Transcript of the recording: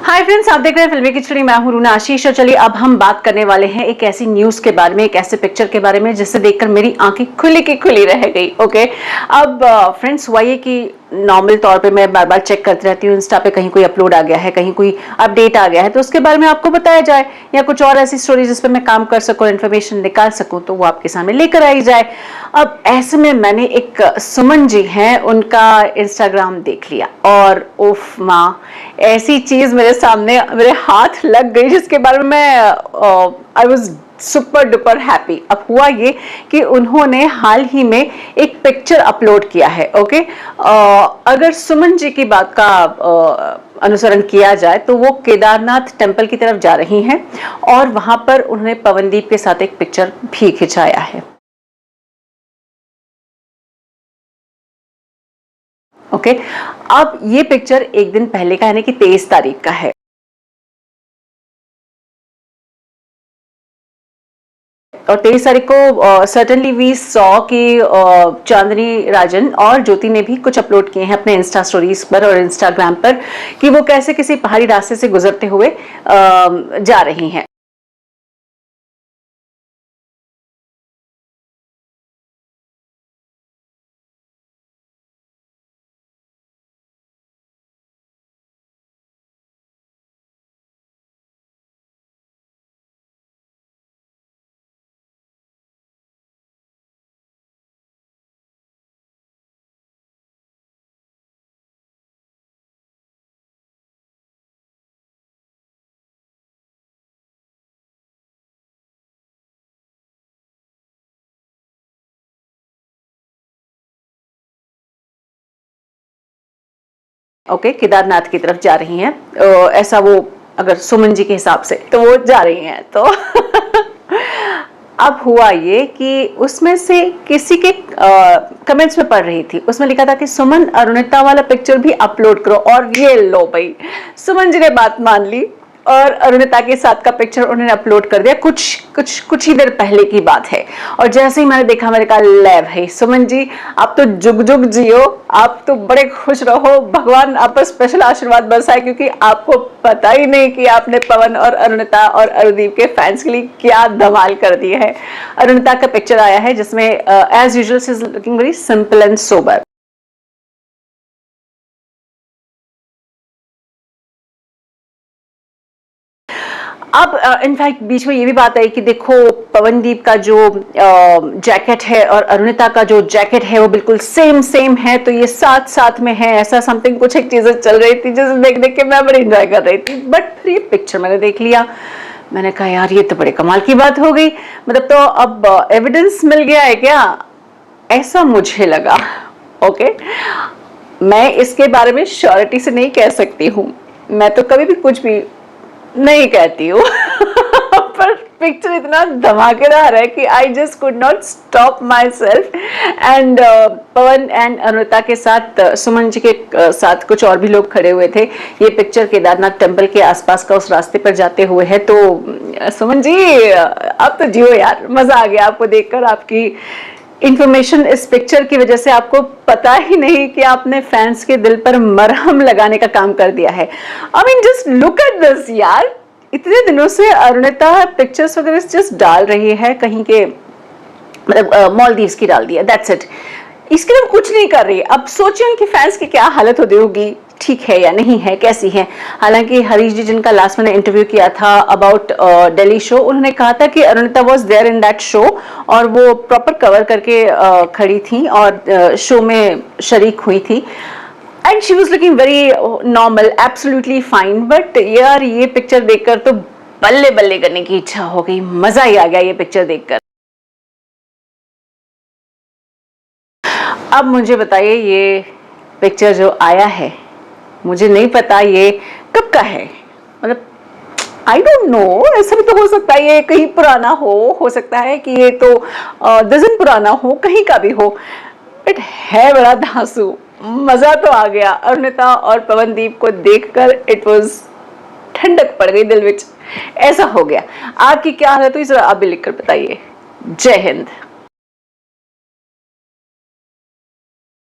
Hi friends, आप देख रहे हैं फिल्मी खिचड़ी। मैं हूं रूना आशीष और चलिए अब हम बात करने वाले हैं एक ऐसी न्यूज के बारे में, एक ऐसे पिक्चर के बारे में जिसे देखकर मेरी आंखें खुली की खुली रह गई। ओके, अब फ्रेंड्स हुआ ये कि नॉर्मल तौर पे मैं बार बार चेक करती रहती हूँ इंस्टा पे, कहीं कोई अपलोड आ गया है, कहीं कोई अपडेट आ गया है तो उसके बारे में आपको बताया जाए, या कुछ और ऐसी स्टोरी जिस पे मैं काम कर सकूं, इन्फॉर्मेशन निकाल सकूं, तो वो आपके सामने लेकर आई जाए। अब ऐसे में मैंने एक सुमन जी हैं, उनका इंस्टाग्राम देख लिया और उफ माँ, ऐसी चीज मेरे सामने मेरे हाथ लग गई जिसके बारे में मैं I was super duper happy. अब हुआ ये कि उन्होंने हाल ही में एक पिक्चर अपलोड किया है। ओके, अगर सुमन जी की बात का अनुसरण किया जाए तो वो केदारनाथ टेम्पल की तरफ जा रही हैं और वहां पर उन्होंने पवनदीप के साथ एक पिक्चर भी खिंचाया है। ओके, अब ये पिक्चर एक दिन पहले का, यानी कि 23 तारीख का है। और 23 तारीख को सर्टेनली वी सॉ कि चांदनी राजन और ज्योति ने भी कुछ अपलोड किए हैं अपने इंस्टा स्टोरीज पर और इंस्टाग्राम पर कि वो कैसे किसी पहाड़ी रास्ते से गुजरते हुए जा रही हैं। ओके, केदारनाथ की तरफ जा रही हैं, ऐसा वो अगर सुमन जी के हिसाब से तो वो जा रही हैं तो अब हुआ ये कि उसमें से किसी के कमेंट्स में पढ़ रही थी, उसमें लिखा था कि सुमन अरुणिता वाला पिक्चर भी अपलोड करो, और ये लो भाई, सुमन जी ने बात मान ली और अरुणिता के साथ का पिक्चर उन्होंने अपलोड कर दिया। कुछ ही देर पहले की बात है और जैसे ही मैंने देखा मैंने कहा ले भाई सुमन जी, आप तो जुग जुग जियो, आप तो बड़े खुश रहो, भगवान आप पर स्पेशल आशीर्वाद बरसाए, क्योंकि आपको पता ही नहीं कि आपने पवन और अरुणिता और अरुदीप के फैंस के लिए क्या धमाल कर दिया है। अरुणिता का पिक्चर आया है जिसमें as usual she is looking very simple and sober. अब इनफैक्ट बीच में ये भी बात आई कि देखो पवनदीप का जो जैकेट है और अरुणिता का जो जैकेट है वो बिल्कुल सेम सेम है, तो ये साथ साथ में है, ऐसा समथिंग कुछ एक चीजें चल रही थी जिसे देख देख के मैं बड़ी इंजॉय कर रही थी। बट फिर ये पिक्चर मैंने देख लिया, मैंने कहा यार ये तो बड़े कमाल की बात हो गई, मतलब तो अब एविडेंस मिल गया है क्या, ऐसा मुझे लगा। ओके, मैं इसके बारे में श्योरिटी से नहीं कह सकती हूँ, मैं तो कभी भी कुछ भी नहीं कहती हूँ पर पिक्चर इतना धमाकेदार है कि I just could not stop my self. And Pawan and Arunita के साथ सुमन जी के साथ कुछ और भी लोग खड़े हुए थे। ये पिक्चर केदारनाथ टेम्पल के आसपास का उस रास्ते पर जाते हुए है। तो सुमन जी अब तो जियो यार, मजा आ गया आपको देखकर, आपकी इंफॉर्मेशन इस पिक्चर की वजह से आपको पता ही नहीं कि आपने फैंस के दिल पर मरहम लगाने का काम कर दिया है। I mean just look at this यार, इतने दिनों से अरुणिता पिक्चर्स वगैरह जस्ट डाल रही है, कहीं के मतलब मालदीव्स की डाल दिया, दैट्स इट, इसके लिए कुछ नहीं कर रही। अब सोचिए उनकी फैंस की क्या हालत होती होगी, ठीक है या नहीं है, कैसी है। हालांकि हरीश जी जिनका लास्ट मैंने इंटरव्यू किया था अबाउट दिल्ली शो, उन्होंने कहा था कि Arunita was there in that show और वो प्रॉपर कवर करके खड़ी थी और शो में शरीक हुई थी and she was looking very normal, absolutely fine. But यार ये पिक्चर देखकर तो बल्ले बल्ले करने की इच्छा हो गई, मजा ही आ गया ये पिक्चर देखकर। अब मुझे बताइए ये पिक्चर जो आया है, मुझे नहीं पता ये कब का है, मतलब आई डोंट नो, ऐसा भी तो हो सकता है ये कहीं पुराना हो सकता है कि ये तो 10 दिन पुराना हो, कहीं का भी हो, बट है बड़ा धांसू, मजा तो आ गया। अरुणिता और पवनदीप को देखकर इट वाज ठंडक पड़ गई दिल में, ऐसा हो गया। आपकी क्या हालत हुई जरा आप भी लिखकर बताइए। जय हिंद।